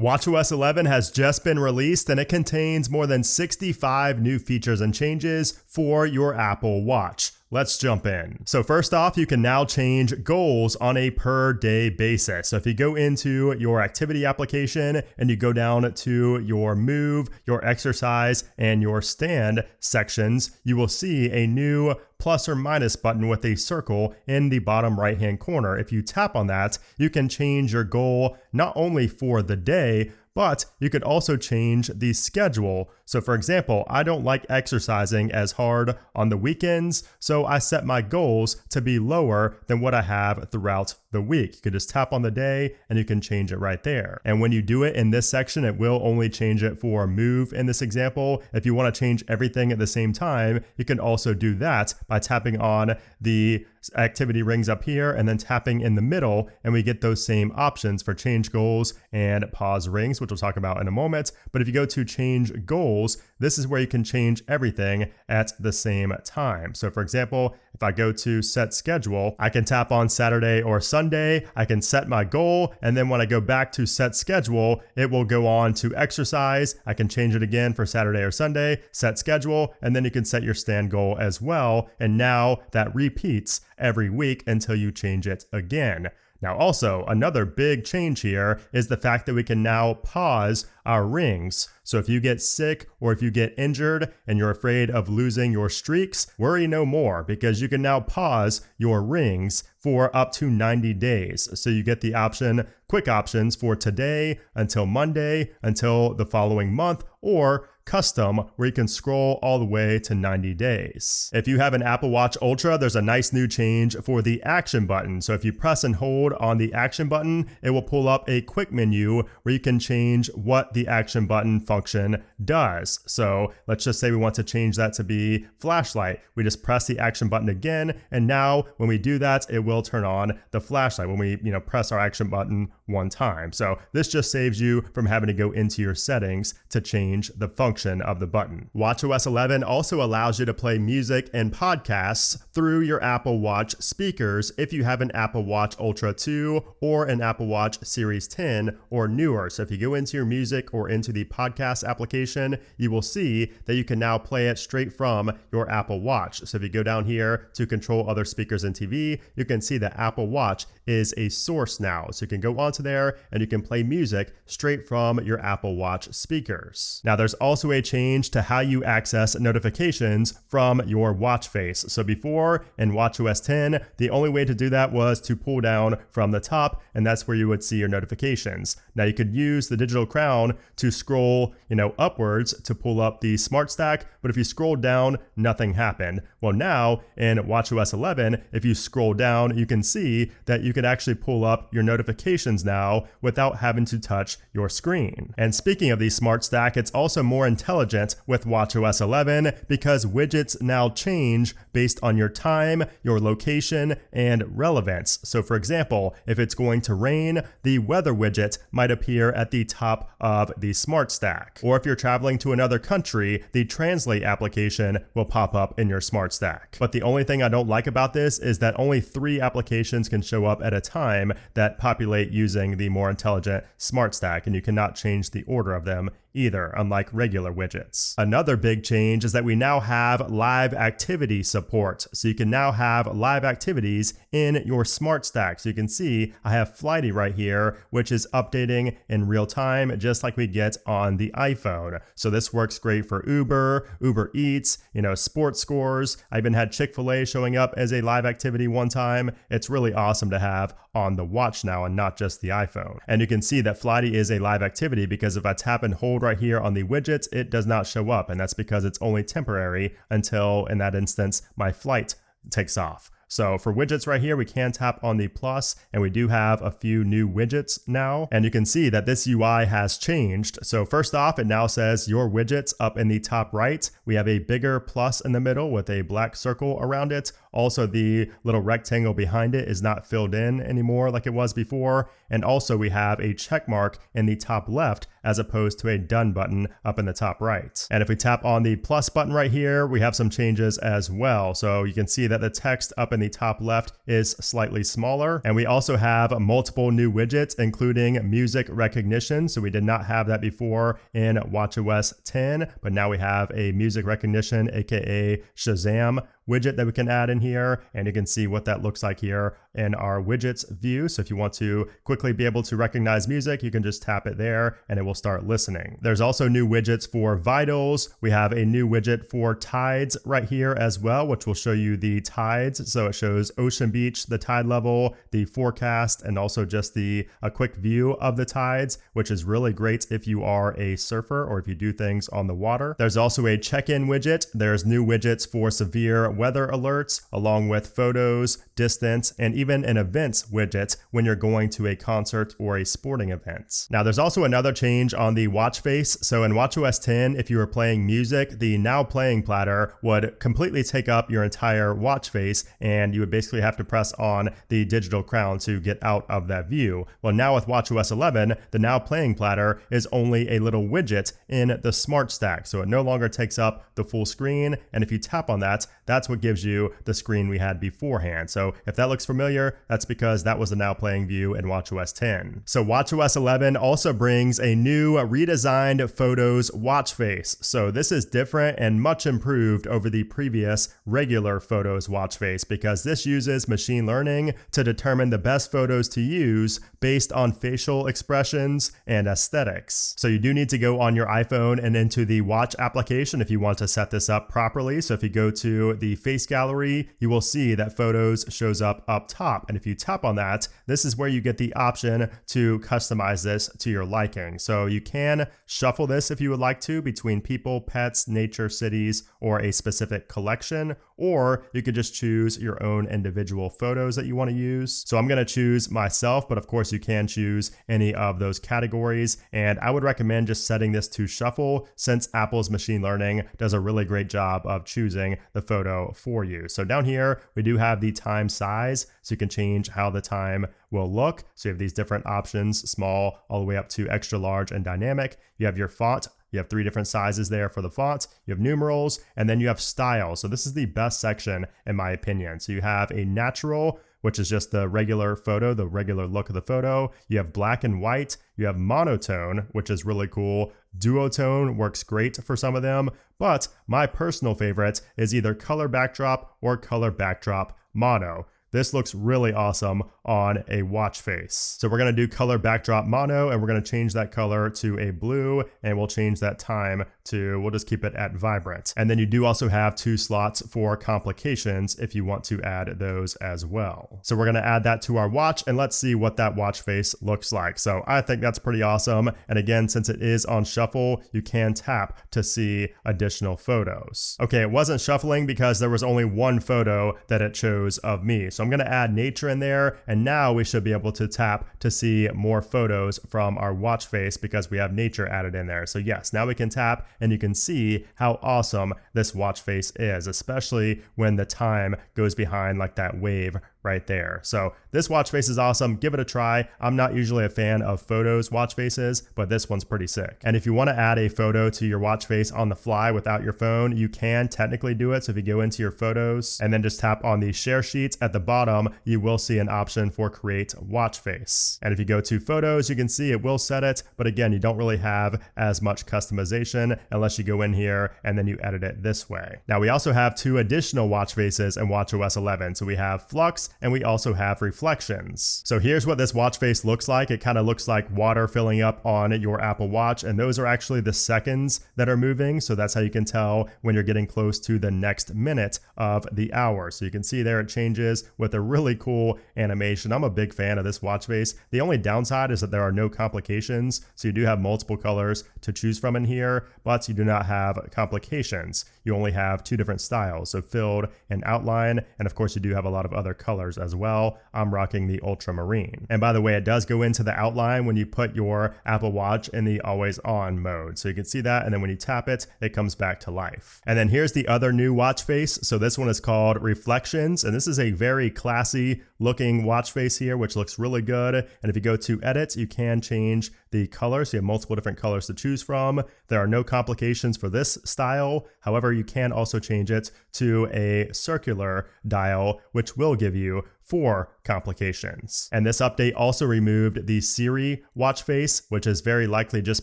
watchOS 11 has just been released and it contains more than 65 new features and changes for your Apple Watch. Let's jump in. So first off, you can now change goals on a per day basis. So if you go into your activity application and you go down to your move, your exercise, and your stand sections, you will see a new plus or minus button with a circle in the bottom right hand corner. If you tap on that, you can change your goal not only for the day, but you could also change the schedule. So for example, I don't like exercising as hard on the weekends, so I set my goals to be lower than what I have throughout the week. You could just tap on the day and you can change it right there. And when you do it in this section, it will only change it for move in this example. If you want to change everything at the same time, you can also do that by tapping on the activity rings up here and then tapping in the middle, and we get those same options for change goals and pause rings, which we'll talk about in a moment. But if you go to change goals, this is where you can change everything at the same time. So for example, if I go to set schedule, I can tap on Saturday or Sunday, I can set my goal, and then when I go back to set schedule, it will go on to exercise. I can change it again for Saturday or Sunday, set schedule, and then you can set your stand goal as well. And now that repeats every week until you change it again. Now also, another big change here is the fact that we can now pause our rings. So if you get sick or if you get injured and you're afraid of losing your streaks, worry no more, because you can now pause your rings for up to 90 days. So you get the option, quick options for today until Monday, until the following month, or custom, where you can scroll all the way to 90 days. If you have an Apple Watch Ultra, there's a nice new change for the action button. So if you press and hold on the action button, it will pull up a quick menu where you can change what the action button function does. So let's just say we want to change that to be flashlight. We just press the action button again, and now when we do that, it will turn on the flashlight when we press our action button one time. So this just saves you from having to go into your settings to change the function of the button. watchOS 11 also allows you to play music and podcasts through your Apple Watch speakers if you have an Apple Watch Ultra 2 or an Apple Watch Series 10 or newer. So if you go into your music or into the podcast application, you will see that you can now play it straight from your Apple Watch. So if you go down here to control other speakers and TV, you can see that Apple Watch is a source now. So you can go onto there and you can play music straight from your Apple Watch speakers. Now there's also a change to how you access notifications from your watch face. So before in watchOS 10, the only way to do that was to pull down from the top, and that's where you would see your notifications. Now you could use the digital crown to scroll, upwards to pull up the smart stack, but if you scroll down, nothing happened. Well, now in watchOS 11, if you scroll down, you can see that you could actually pull up your notifications now without having to touch your screen. And speaking of the smart stack, it's also more intelligent with watchOS 11 because widgets now change based on your time, your location, and relevance. So for example, if it's going to rain, the weather widget might appear at the top of the smart stack. Or if you're traveling to another country, the translate application will pop up in your smart stack. But the only thing I don't like about this is that only 3 applications can show up at a time that populate using the more intelligent smart stack, and you cannot change the order of them either, unlike regular widgets. Another big change is that we now have live activity support. So you can now have live activities in your smart stack. So you can see I have Flighty right here, which is updating in real time, just like we get on the iPhone. So this works great for Uber Eats, sports scores. I even had Chick-fil-A showing up as a live activity one time. It's really awesome to have on the watch now and not just the iPhone. And you can see that Flighty is a live activity because if I tap and hold right here on the widgets, it does not show up. And that's because it's only temporary until, in that instance, my flight takes off. So for widgets right here, we can tap on the plus, and we do have a few new widgets now. And you can see that this UI has changed. So first off, it now says your widgets up in the top right. We have a bigger plus in the middle with a black circle around it. Also, the little rectangle behind it is not filled in anymore like it was before. And also we have a check mark in the top left as opposed to a done button up in the top right. And if we tap on the plus button right here, we have some changes as well. So you can see that the text up in in the top left is slightly smaller. And we also have multiple new widgets, including music recognition. So we did not have that before in watchOS 10, but now we have a music recognition, aka Shazam widget that we can add in here, and you can see what that looks like here in our widgets view. So if you want to quickly be able to recognize music, you can just tap it there and it will start listening. There's also new widgets for vitals. We have a new widget for tides right here as well, which will show you the tides. So it shows Ocean Beach, the tide level, the forecast, and also just a quick view of the tides, which is really great if you are a surfer or if you do things on the water. There's also a check-in widget. There's new widgets for severe weather alerts, along with photos, distance, and even an events widget when you're going to a concert or a sporting event. Now, there's also another change on the watch face. So in watchOS 10, if you were playing music, the now playing platter would completely take up your entire watch face, and you would basically have to press on the digital crown to get out of that view. Well, now with watchOS 11, the now playing platter is only a little widget in the smart stack. So it no longer takes up the full screen. And if you tap on that, that's what gives you the screen we had beforehand. So if that looks familiar, that's because that was the now playing view in watchOS 10. So watchOS 11 also brings a new redesigned Photos watch face. So this is different and much improved over the previous regular Photos watch face, because this uses machine learning to determine the best photos to use based on facial expressions and aesthetics. So you do need to go on your iPhone and into the watch application if you want to set this up properly. So if you go to the face gallery, you will see that Photos shows up top. And if you tap on that, this is where you get the option to customize this to your liking. So you can shuffle this if you would like to between people, pets, nature, cities, or a specific collection, or you could just choose your own individual photos that you want to use. So I'm going to choose myself, but of course you can choose any of those categories. And I would recommend just setting this to shuffle, since Apple's machine learning does a really great job of choosing the photo for you. So down here, we do have the time size, so you can change how the time will look. So you have these different options, small all the way up to extra large and dynamic. You have your font. You have 3 different sizes there for the font. You have numerals, and then you have style. So this is the best section in my opinion. So you have a natural, which is just the regular photo, the regular look of the photo. You have black and white. You have monotone, which is really cool. Duotone works great for some of them, but my personal favorite is either color backdrop or color backdrop mono. This looks really awesome on a watch face. So we're going to do color backdrop mono, and we're going to change that color to a blue, and we'll change that time to, we'll just keep it at vibrant. And then you do also have 2 slots for complications if you want to add those as well. So we're going to add that to our watch, and let's see what that watch face looks like. So I think that's pretty awesome. And again, since it is on shuffle, you can tap to see additional photos. Okay, it wasn't shuffling because there was only one photo that it chose of me. So I'm going to add nature in there, and now we should be able to tap to see more photos from our watch face because we have nature added in there. So yes, now we can tap and you can see how awesome this watch face is, especially when the time goes behind like that wave right there. So this watch face is awesome. Give it a try. I'm not usually a fan of Photos watch faces, but this one's pretty sick. And if you want to add a photo to your watch face on the fly without your phone, you can technically do it. So if you go into your photos and then just tap on the share sheets at the bottom, you will see an option for create watch face. And if you go to photos, you can see it will set it. But again, you don't really have as much customization unless you go in here and then you edit it this way. Now we also have 2 additional watch faces in watchOS 11. So we have Flux, and we also have reflections. So here's what this watch face looks like. It kind of looks like water filling up on your Apple Watch, and those are actually the seconds that are moving. So that's how you can tell when you're getting close to the next minute of the hour. So you can see there it changes with a really cool animation. I'm a big fan of this watch face. The only downside is that there are no complications. So you do have multiple colors to choose from in here, but you do not have complications. You only have 2 different styles, so filled and outline, and of course you do have a lot of other colors as well. I'm rocking the ultramarine. And by the way, it does go into the outline when you put your Apple Watch in the always on mode. So you can see that, and then when you tap it, it comes back to life. And then here's the other new watch face. So this one is called Reflections, and this is a very classy looking watch face here, which looks really good. And if you go to edit, you can change the colors. You have multiple different colors to choose from. There are no complications for this style. However, you can also change it to a circular dial, which will give you 4 complications. And this update also removed the Siri watch face, which is very likely just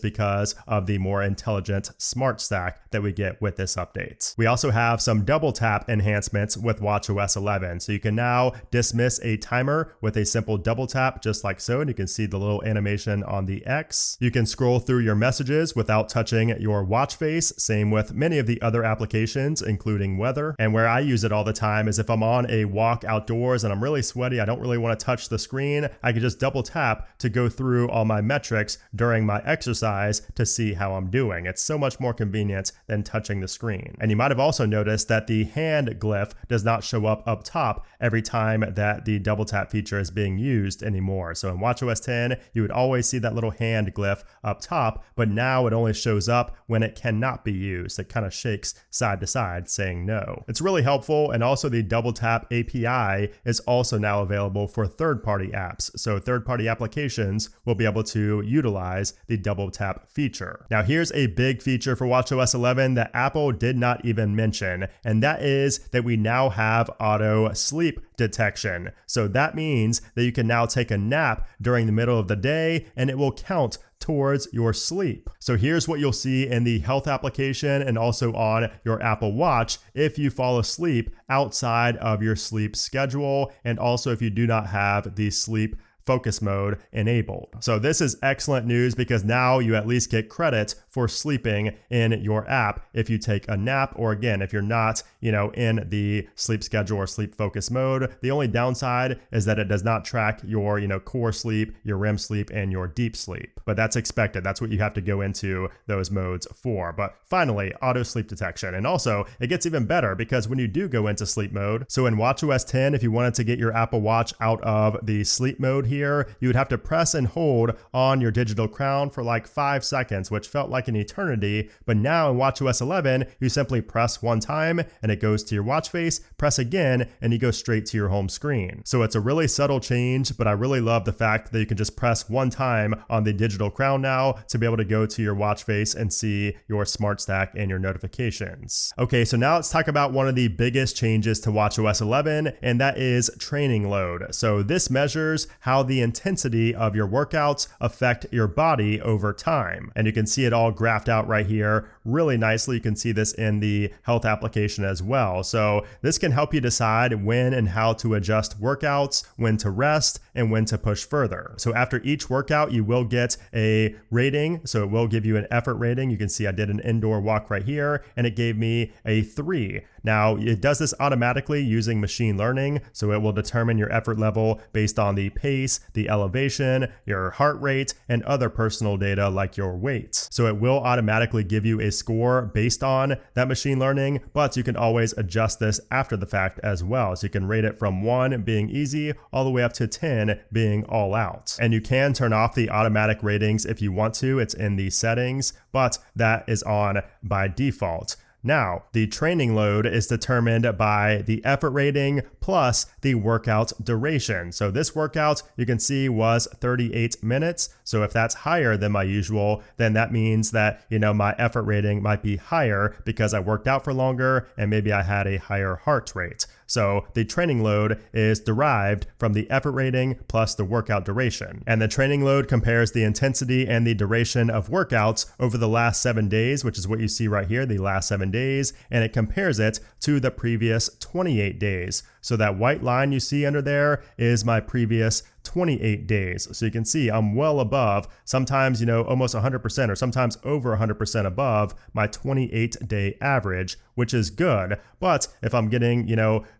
because of the more intelligent smart stack that we get with this update. We also have some double tap enhancements with watchOS 11. So you can now dismiss a timer with a simple double tap, just like so. And you can see the little animation on the X. You can scroll through your messages without touching your watch face. Same with many of the other applications, including weather. And where I use it all the time is if I'm on a walk outdoors and I'm really sweaty, I don't really want to touch the screen, I can just double tap to go through all my metrics during my exercise to see how I'm doing. It's so much more convenient than touching the screen. And you might have also noticed that the hand glyph does not show up top every time that the double tap feature is being used anymore. So in watchOS 10, you would always see that little hand glyph up top, but now it only shows up when it cannot be used. It kind of shakes side to side saying no. It's really helpful, and also the double tap API is also now available for third-party apps. So third-party applications will be able to utilize the double tap feature. Now here's a big feature for watchOS 11 that Apple did not even mention, and that is that we now have auto sleep detection. So that means that you can now take a nap during the middle of the day and it will count towards your sleep. So here's what you'll see in the health application and also on your Apple Watch if you fall asleep outside of your sleep schedule, and also if you do not have the sleep focus mode enabled. So this is excellent news because now you at least get credit for sleeping in your app if you take a nap, or again, if you're not, in the sleep schedule or sleep focus mode. The only downside is that it does not track your, core sleep, your REM sleep, and your deep sleep. But that's expected. That's what you have to go into those modes for. But finally, auto sleep detection. And also, it gets even better because when you do go into sleep mode, so in watchOS 10, if you wanted to get your Apple Watch out of the sleep mode here, you would have to press and hold on your digital crown for like 5 seconds, which felt like an eternity. But now in watchOS 11, you simply press one time and it goes to your watch face, press again, and you go straight to your home screen. So it's a really subtle change, but I really love the fact that you can just press one time on the digital crown now to be able to go to your watch face and see your smart stack and your notifications. Okay, so now let's talk about one of the biggest changes to watchOS 11, and that is training load. So this measures how the intensity of your workouts affect your body over time. And you can see it all graphed out right here really nicely. You can see this in the health application as well. So this can help you decide when and how to adjust workouts, when to rest, and when to push further. So after each workout, you will get a rating. So it will give you an effort rating. You can see I did an indoor walk right here and it gave me a 3. Now it does this automatically using machine learning. So it will determine your effort level based on the pace, the elevation, your heart rate, and other personal data like your weight. So it will automatically give you a score based on that machine learning, but you can always adjust this after the fact as well. So you can rate it from 1 being easy all the way up to 10 being all out. And you can turn off the automatic ratings if you want to. It's in the settings, but that is on by default. Now, the training load is determined by the effort rating plus the workout duration. So this workout you can see was 38 minutes. So if that's higher than my usual, then that means that, my effort rating might be higher because I worked out for longer and maybe I had a higher heart rate. So the training load is derived from the effort rating plus the workout duration. And the training load compares the intensity and the duration of workouts over the last 7 days, which is what you see right here, the last 7 days, and it compares it to the previous 28 days. So that white line you see under there is my previous 28 days. So you can see I'm well above, sometimes, almost 100% or sometimes over 100% above my 28-day average, which is good. But if I'm getting,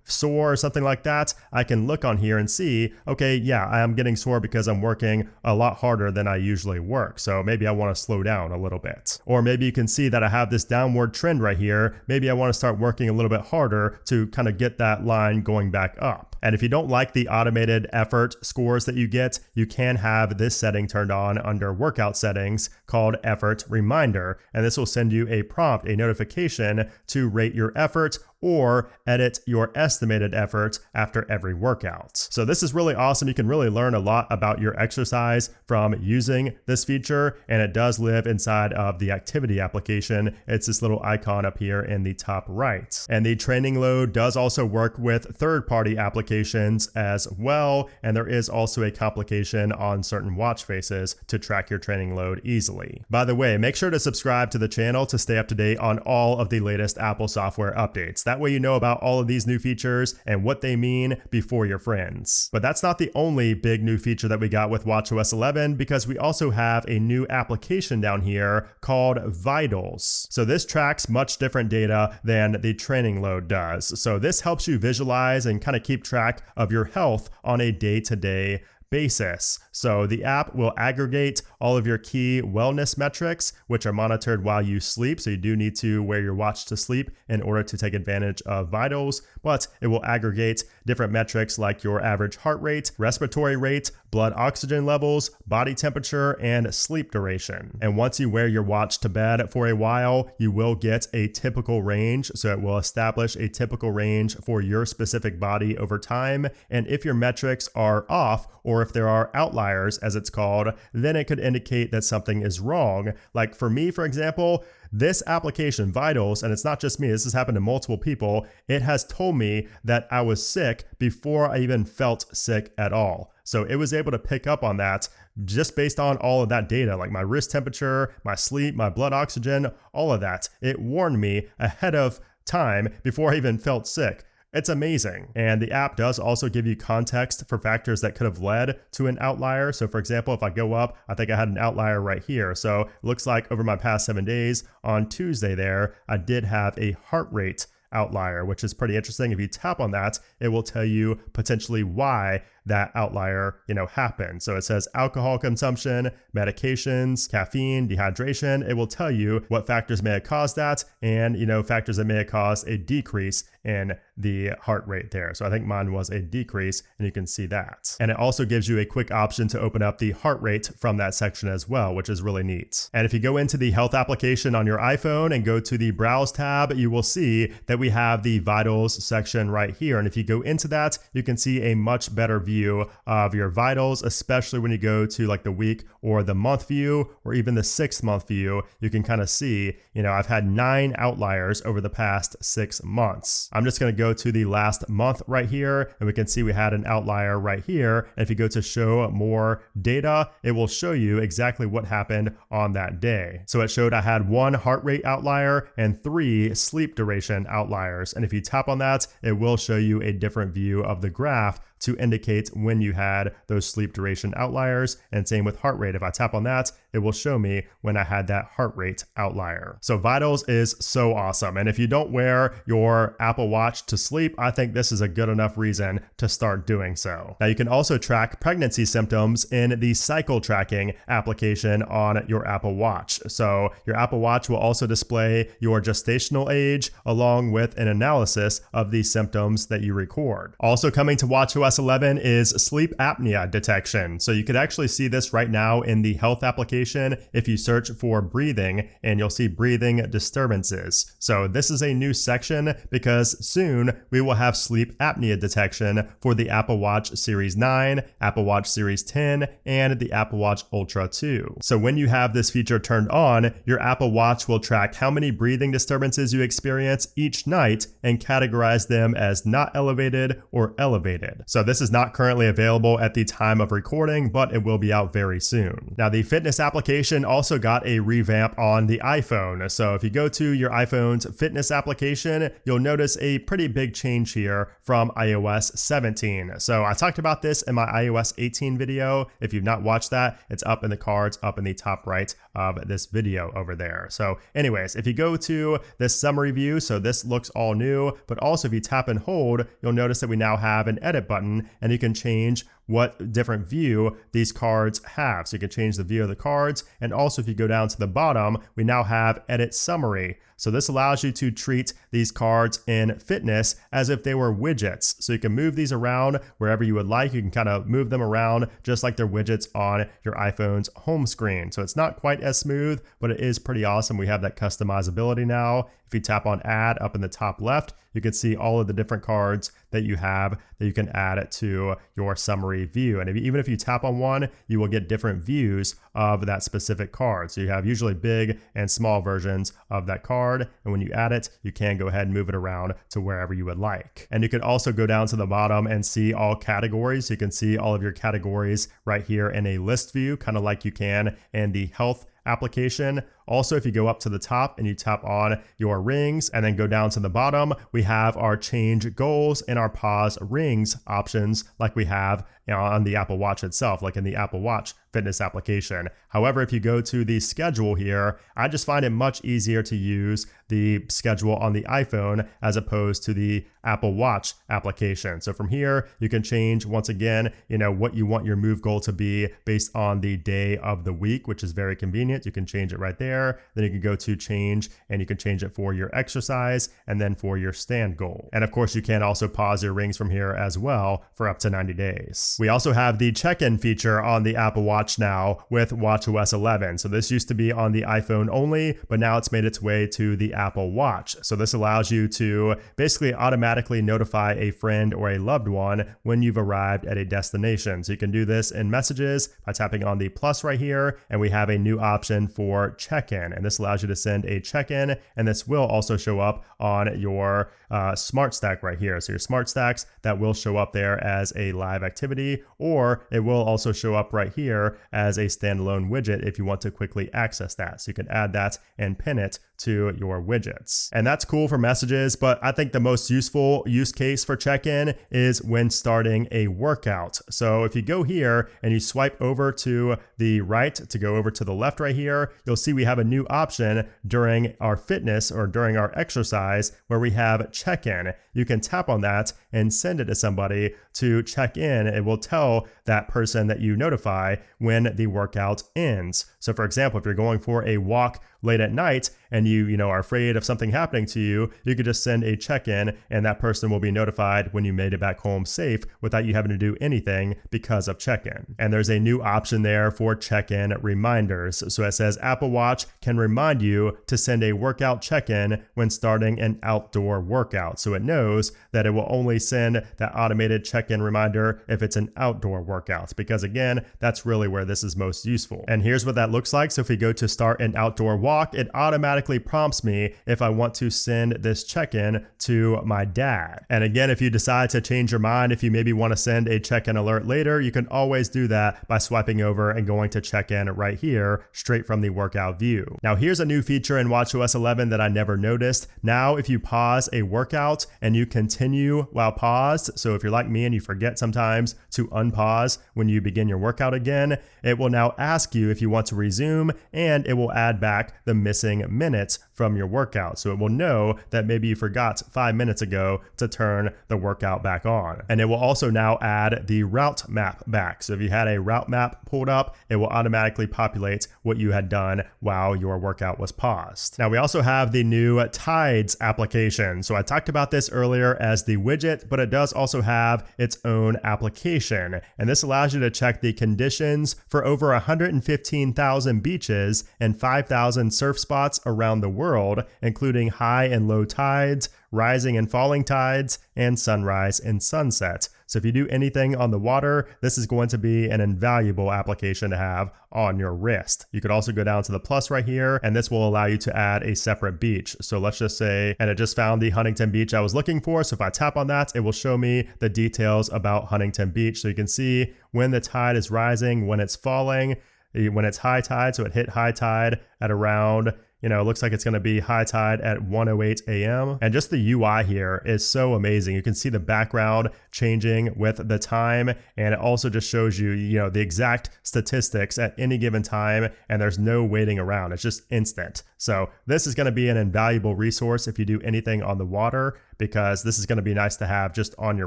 sore or something like that, I can look on here and see, okay, yeah, I am getting sore because I'm working a lot harder than I usually work. So maybe I want to slow down a little bit. Or maybe you can see that I have this downward trend right here. Maybe I want to start working a little bit harder to kind of get that line going back up. And if you don't like the automated effort scores that you get, you can have this setting turned on under workout settings called effort reminder. And this will send you a prompt, a notification to rate your effort or edit your estimated effort after every workout. So this is really awesome. You can really learn a lot about your exercise from using this feature, and it does live inside of the activity application. It's this little icon up here in the top right. And the training load does also work with third-party applications as well, and there is also a complication on certain watch faces to track your training load easily. By the way, make sure to subscribe to the channel to stay up to date on all of the latest Apple software updates. That way you know about all of these new features and what they mean before your friends. But that's not the only big new feature that we got with watchOS 11, because we also have a new application down here called Vitals. So this tracks much different data than the training load does. So this helps you visualize and kind of keep track of your health on a day-to-day basis. So the app will aggregate all of your key wellness metrics, which are monitored while you sleep. So you do need to wear your watch to sleep in order to take advantage of Vitals, but it will aggregate different metrics like your average heart rate, respiratory rate, blood oxygen levels, body temperature, and sleep duration. And once you wear your watch to bed for a while, you will get a typical range. So it will establish a typical range for your specific body over time. And if your metrics are off, or if there are outliers, as it's called, then it could indicate that something is wrong. Like for me, for example, this application, Vitals, and it's not just me, this has happened to multiple people, it has told me that I was sick before I even felt sick at all. So it was able to pick up on that just based on all of that data, like my wrist temperature, my sleep, my blood oxygen, all of that. It warned me ahead of time before I even felt sick. It's amazing. And the app does also give you context for factors that could have led to an outlier. So for example, if I go up, I think I had an outlier right here. So it looks like over my past 7 days on Tuesday there, I did have a heart rate outlier, which is pretty interesting. If you tap on that, it will tell you potentially why that outlier, happened. So it says alcohol consumption, medications, caffeine, dehydration. It will tell you what factors may have caused that, and factors that may have caused a decrease in the heart rate there. So I think mine was a decrease, and you can see that. And it also gives you a quick option to open up the heart rate from that section as well, which is really neat. And if you go into the health application on your iPhone and go to the browse tab, you will see that we have the vitals section right here. And if you go into that, you can see a much better view of your vitals, especially when you go to like the week or the month view, or even the 6-month view. You can kind of see, I've had 9 outliers over the past 6 months. I'm just going to go to the last month right here, and we can see we had an outlier right here. And if you go to show more data, it will show you exactly what happened on that day. So it showed I had 1 heart rate outlier and 3 sleep duration outliers. And if you tap on that, it will show you a different view of the graph to indicate when you had those sleep duration outliers. And same with heart rate. If I tap on that, it will show me when I had that heart rate outlier. So Vitals is so awesome. And if you don't wear your Apple Watch to sleep, I think this is a good enough reason to start doing so. Now you can also track pregnancy symptoms in the cycle tracking application on your Apple Watch. So your Apple Watch will also display your gestational age along with an analysis of the symptoms that you record. Also coming to watchOS 11 is sleep apnea detection. So you could actually see this right now in the health application if you search for breathing, and you'll see breathing disturbances. So this is a new section because soon we will have sleep apnea detection for the Apple Watch Series 9, Apple Watch Series 10, and the Apple Watch Ultra 2. So when you have this feature turned on, your Apple Watch will track how many breathing disturbances you experience each night and categorize them as not elevated or elevated. So this is not currently available at the time of recording, but it will be out very soon. Now the fitness application also got a revamp on the iPhone. So if you go to your iPhone's fitness application, you'll notice a pretty big change here from iOS 17. So I talked about this in my iOS 18 video. If you've not watched that, it's up in the cards, up in the top right of this video over there. So anyways, if you go to this summary view, so this looks all new, but also if you tap and hold, you'll notice that we now have an edit button, and you can change what different view these cards have. So you can change the view of the cards. And also if you go down to the bottom, we now have edit summary. So this allows you to treat these cards in fitness as if they were widgets. So you can move these around wherever you would like. You can kind of move them around just like they're widgets on your iPhone's home screen. So it's not quite as smooth, but it is pretty awesome. We have that customizability now. If you tap on add up in the top left, you you can see all of the different cards that you have that you can add to your summary view. And even if you tap on one, you will get different views of that specific card. So you have usually big and small versions of that card. And when you add it, you can go ahead and move it around to wherever you would like. And you could also go down to the bottom and see all categories. You can see all of your categories right here in a list view, kind of like you can in the health application. Also, if you go up to the top and you tap on your rings and then go down to the bottom, we have our change goals and our pause rings options like we have on the Apple Watch itself, like in the Apple Watch fitness application. However, if you go to the schedule here, I just find it much easier to use the schedule on the iPhone as opposed to the Apple Watch application. So from here, you can change once again, what you want your move goal to be based on the day of the week, which is very convenient. You can change it right there. Then you can go to change and you can change it for your exercise and then for your stand goal. And of course, you can also pause your rings from here as well for up to 90 days. We also have the check-in feature on the Apple Watch now with watchOS 11. So this used to be on the iPhone only, but now it's made its way to the Apple Watch. So this allows you to basically automatically notify a friend or a loved one when you've arrived at a destination. So you can do this in messages by tapping on the plus right here, and we have a new option for check-in. And this allows you to send a check-in, and this will also show up on your smart stack right here. So your smart stacks, that will show up there as a live activity, or it will also show up right here as a standalone widget if you want to quickly access that. So you can add that and pin it to your widgets. And that's cool for messages, but I think the most useful use case for check-in is when starting a workout. So if you go here and you swipe over to the right to go over to the left right here, you'll see we have a new option during our fitness or during our exercise where we have check-in. You can tap on that and send it to somebody to check in. It will tell that person that you notify when the workout ends. So for example, if you're going for a walk late at night and you are afraid of something happening to you, you could just send a check-in and that person will be notified when you made it back home safe without you having to do anything because of check-in. And there's a new option there for check-in reminders. So it says Apple Watch can remind you to send a workout check-in when starting an outdoor workout. So it knows that it will only send that automated check-in reminder if it's an outdoor workout, because again, that's really where this is most useful. And here's what that looks like. So if we go to start an outdoor walk, it automatically prompts me if I want to send this check-in to my dad. And again, if you decide to change your mind, if you maybe want to send a check-in alert later, you can always do that by swiping over and going to check-in right here, straight from the workout view. Now here's a new feature in watchOS 11 that I never noticed. Now, if you pause a workout and you continue while paused, so if you're like me and you forget sometimes to unpause when you begin your workout again, it will now ask you if you want to resume, and it will add back the missing minutes from your workout. So it will know that maybe you forgot 5 minutes ago to turn the workout back on. And it will also now add the route map back. So if you had a route map pulled up, it will automatically populate what you had done while your workout was paused. Now we also have the new Tides application. So I talked about this earlier as the widget, but it does also have its own application. And this allows you to check the conditions for over 115,000 beaches and 5,000 surf spots around the world, including high and low tides, rising and falling tides, and sunrise and sunset. So if you do anything on the water, this is going to be an invaluable application to have on your wrist. You could also go down to the plus right here, and this will allow you to add a separate beach. So let's just say, and it just found the Huntington Beach I was looking for. So if I tap on that, it will show me the details about Huntington Beach. So you can see when the tide is rising, when it's falling, when it's high tide. So it hit high tide at around, it looks like it's going to be high tide at 1:08 a.m. And just the UI here is so amazing. You can see the background changing with the time, and it also just shows you, the exact statistics at any given time, and there's no waiting around. It's just instant. So this is going to be an invaluable resource if you do anything on the water, because this is going to be nice to have just on your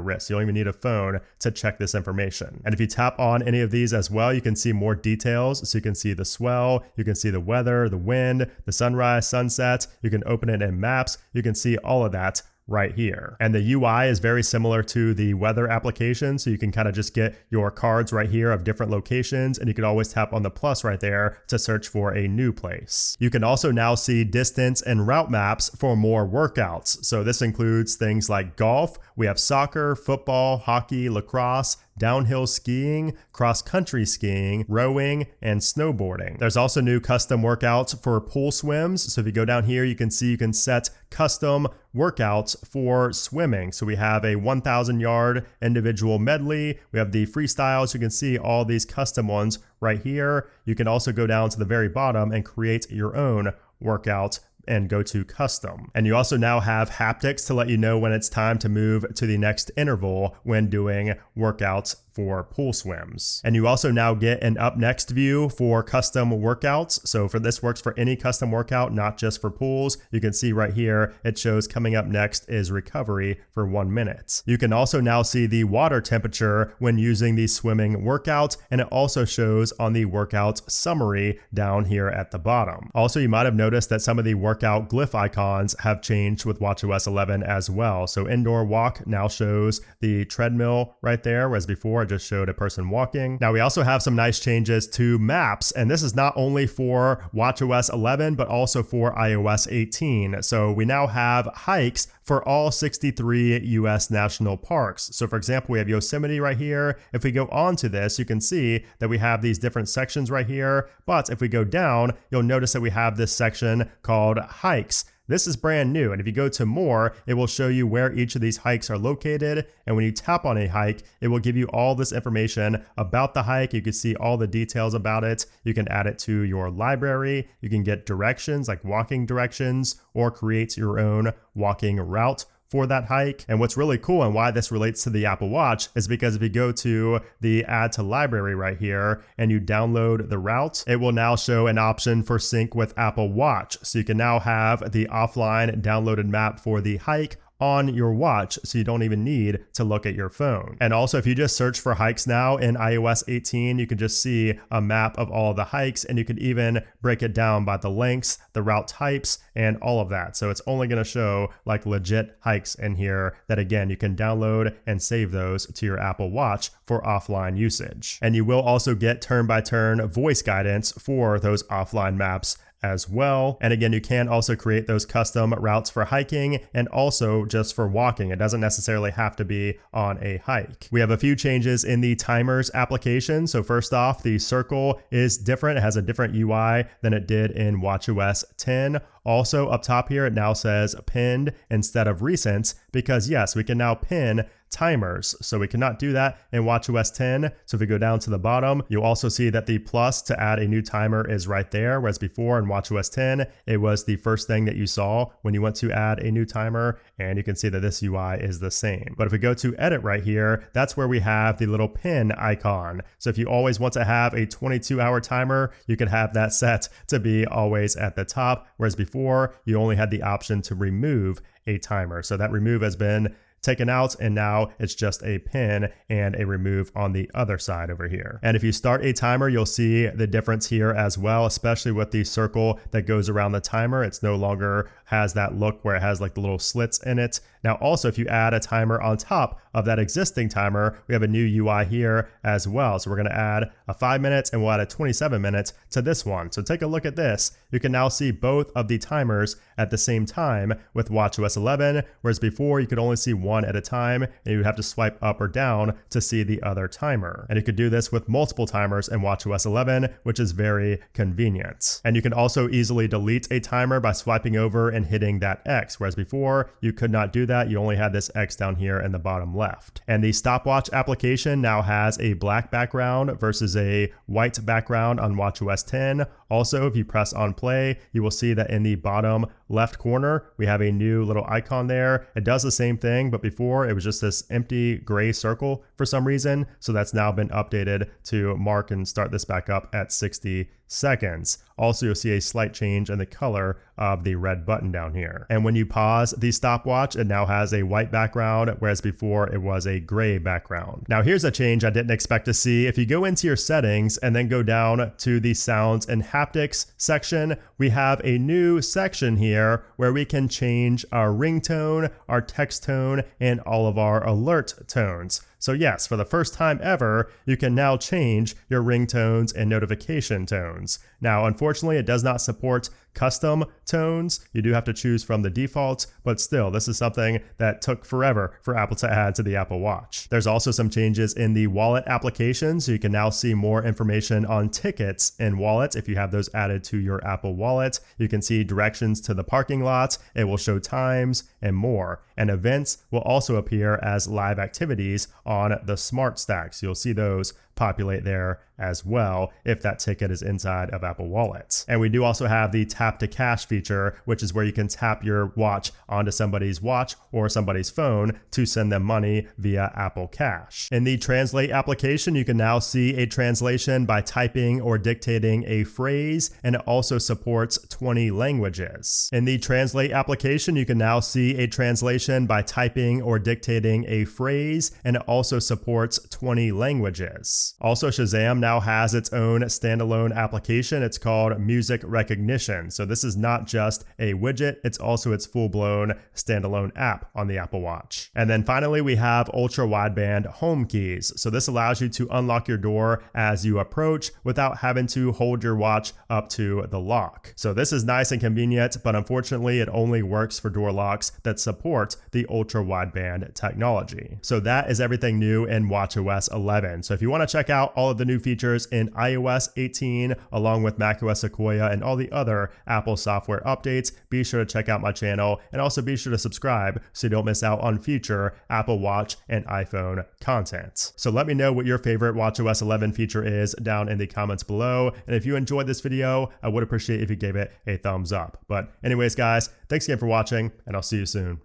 wrist. You don't even need a phone to check this information. And if you tap on any of these as well, you can see more details. So you can see the swell, you can see the weather, the wind, the sunrise, sunset. You can open it in maps. You can see all of that right here. And the UI is very similar to the weather application, so you can kind of just get your cards right here of different locations, and you can always tap on the plus right there to search for a new place. You can also now see distance and route maps for more workouts. So this includes things like golf, we have soccer, football, hockey, lacrosse, downhill skiing, cross-country skiing, rowing, and snowboarding. There's also new custom workouts for pool swims. So if you go down here, you can see you can set custom workouts for swimming. So we have a 1,000-yard individual medley. We have the freestyles. You can see all these custom ones right here. You can also go down to the very bottom and create your own workout and go to custom. And you also now have haptics to let you know when it's time to move to the next interval when doing workouts for pool swims. And you also now get an up next view for custom workouts. So for this works for any custom workout, not just for pools. You can see right here, it shows coming up next is recovery for 1 minute. You can also now see the water temperature when using the swimming workout, and it also shows on the workout summary down here at the bottom. Also, you might have noticed that some of the workout glyph icons have changed with watchOS 11 as well. So indoor walk now shows the treadmill right there, whereas before it just showed a person walking. Now we also have some nice changes to maps, and this is not only for watchOS 11 but also for iOS 18. So we now have hikes for all 63 US national parks. So for example, we have Yosemite right here. If we go on to this, you can see that we have these different sections right here, but if we go down, you'll notice that we have this section called hikes. This is brand new, and if you go to more, it will show you where each of these hikes are located, and when you tap on a hike, it will give you all this information about the hike. You can see all the details about it. You can add it to your library. You can get directions like walking directions or create your own walking route for that hike. And what's really cool and why this relates to the Apple Watch is because if you go to the add to library right here and you download the route, it will now show an option for sync with Apple Watch. So you can now have the offline downloaded map for the hike on your watch, so you don't even need to look at your phone. And also, if you just search for hikes now in iOS 18, you can just see a map of all of the hikes, and you can even break it down by the lengths, the route types, and all of that. So it's only going to show like legit hikes in here that, again, you can download and save those to your Apple Watch for offline usage. And you will also get turn-by-turn voice guidance for those offline maps as well. And again, you can also create those custom routes for hiking and also just for walking. It doesn't necessarily have to be on a hike. We have a few changes in the timers application. So first off, the circle is different. It has a different UI than it did in watchOS 10. Also up top here, it now says pinned instead of recent because yes, we can now pin timers. So we cannot do that in watchOS 10. So if we go down to the bottom, you'll also see that the plus to add a new timer is right there. Whereas before in watchOS 10, it was the first thing that you saw when you went to add a new timer. And you can see that this UI is the same. But if we go to edit right here, that's where we have the little pin icon. So if you always want to have a 22-hour timer, you could have that set to be always at the top. Whereas before, you only had the option to remove a timer. So that remove has been taken out, and now it's just a pin and a remove on the other side over here. And if you start a timer, you'll see the difference here as well, especially with the circle that goes around the timer. It's no longer has that look where it has like the little slits in it. Now also, if you add a timer on top of that existing timer, we have a new UI here as well. So we're going to add a 5 minutes and we'll add a 27 minutes to this one. So take a look at this. You can now see both of the timers at the same time with watchOS 11, whereas before you could only see one at a time and you would have to swipe up or down to see the other timer. And you could do this with multiple timers in watchOS 11, which is very convenient. And you can also easily delete a timer by swiping over and hitting that X, whereas before you could not do that. You only had this X down here in the bottom left. And the Stopwatch application now has a black background versus a white background on watchOS 10. Also, if you press on play, you will see that in the bottom left corner, we have a new little icon there. It does the same thing, but before it was just this empty gray circle for some reason. So that's now been updated to mark and start this back up at 60 seconds. Also, you'll see a slight change in the color of the red button down here. And when you pause the stopwatch, it now has a white background, whereas before it was a gray background. Now here's a change I didn't expect to see. If you go into your settings and then go down to the sounds and haptics section, we have a new section here where we can change our ringtone, our text tone, and all of our alert tones. So yes, for the first time ever, you can now change your ringtones and notification tones. Now, unfortunately, it does not support custom tones. You do have to choose from the defaults, but still, this is something that took forever for Apple to add to the Apple Watch. There's also some changes in the wallet application, so you can now see more information on tickets in Wallet if you have those added to your Apple Wallet. You can see directions to the parking lot, it will show times and more. And events will also appear as live activities on the Smart Stacks. You'll see those populate there as well if that ticket is inside of Apple Wallet. And we do also have the tap to cash feature, which is where you can tap your watch onto somebody's watch or somebody's phone to send them money via Apple Cash. In the translate application, you can now see a translation by typing or dictating a phrase, and it also supports 20 languages. In the translate application, you can now see a translation by typing or dictating a phrase, and it also supports 20 languages. Also, Shazam now has its own standalone application. It's called Music Recognition. So this is not just a widget, it's also its full-blown standalone app on the Apple Watch. And then finally, we have ultra wideband home keys. So this allows you to unlock your door as you approach without having to hold your watch up to the lock. So this is nice and convenient, but unfortunately, it only works for door locks that support the ultra wideband technology. So that is everything new in watchOS 11. So if you want to check out all of the new features in iOS 18 along with macOS Sequoia and all the other Apple software updates, be sure to check out my channel and also be sure to subscribe so you don't miss out on future Apple Watch and iPhone content. So let me know what your favorite watchOS 11 feature is down in the comments below. And if you enjoyed this video, I would appreciate if you gave it a thumbs up. But anyways, guys, thanks again for watching, and I'll see you soon.